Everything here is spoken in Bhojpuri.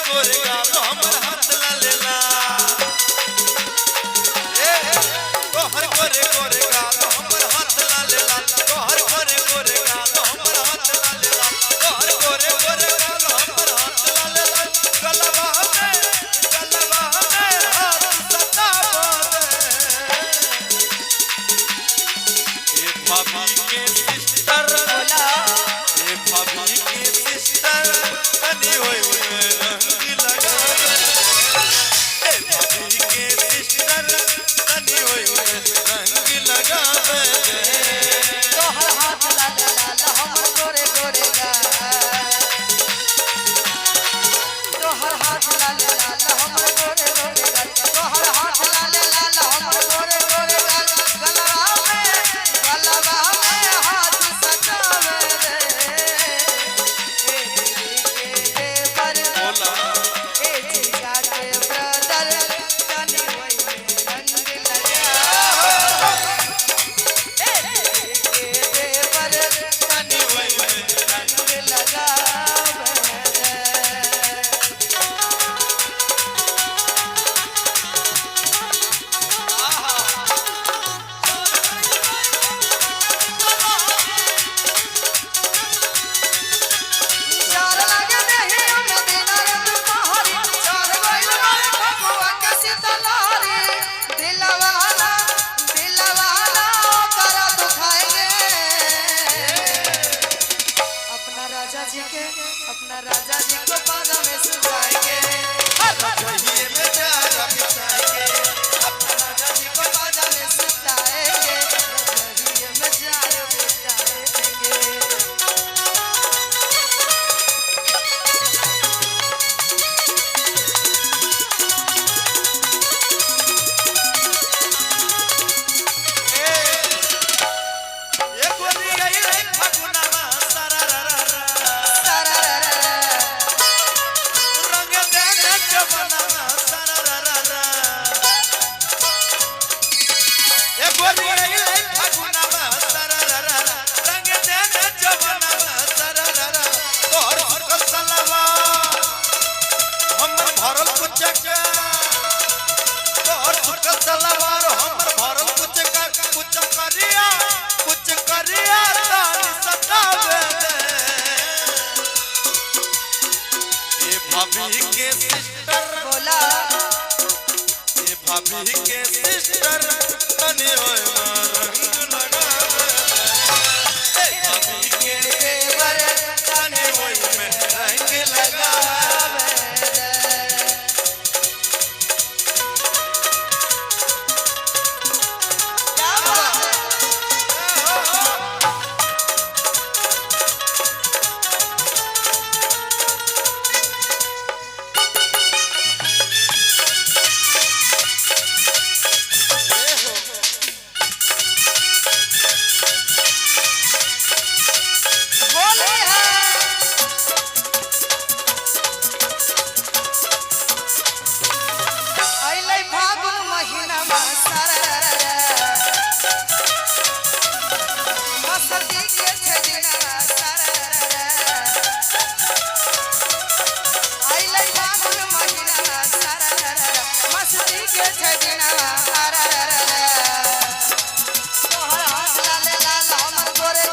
गोरे गाल हमर हाथ लाल लाल तोहर गोरे गोरे गाल हमर हाथ लाल लाल तोहर गोरे गोरे गाल हमर हाथ लाल लाल तोहर गोरे गोरे गाल हमर हाथ लाल लाल गलवा में हाथ सतावा दे ए भाभी के सिस्टर बोला ए भाभी के सिस्टर तनी होय रंग लगा ए भाभी के सिस्टर तनी होय रंग लगा दे तोहर हाथ लाल लाल हमर गोरे गोरे गाल तोहर हाथ लाल लाल हमर गोरे गोरे गाल तोहर हाथ लाल लाल हमर गोरे गोरे गाल गलवा में हाथ सजावे रे ए के पर बोला ए जीजा के ब्रदर तनी होई रंग लगा ए के पर तनी होय रंग लगावे चार लागे देहि उन दिना रत पहाड़ी चार गइल मारे भगवा के सीतलारी दिलवाना करा दुखाएंगे अपना राजा जी को बाजा में सुलाएंगे रहिए में प्यार बिछाएंगे अपना राजा जी को बाजा में सुलाएंगे रहिए में जार बिताएंगे ए गोरी गई रे फगुनावा सररररा रंग देने जवनावा सररररा ए गोरी गई रे फगुनावा सररररा रंग देने जवनावा सररररा तोहर सुकल सलवा हमर भरल कुचका तोहर सुकल सलवार हमर भरल कुचका कुछ करिया तानी सतावे दे ए भाभी के सिस्टर बोला ए भाभी के सिस्टर तनी होय रंग लगावे दे ए भाभी के देवर तनी होय रंग लगावे क्या बात है बोली है अइलै फागुन महीनामा सररररा मस्ती के छै दिनवा सररररा अइलै फागुन महीनामा सररररा मस्ती के छै दिनवा सररररा तोहर हाथ लाल लाल हमर गोरे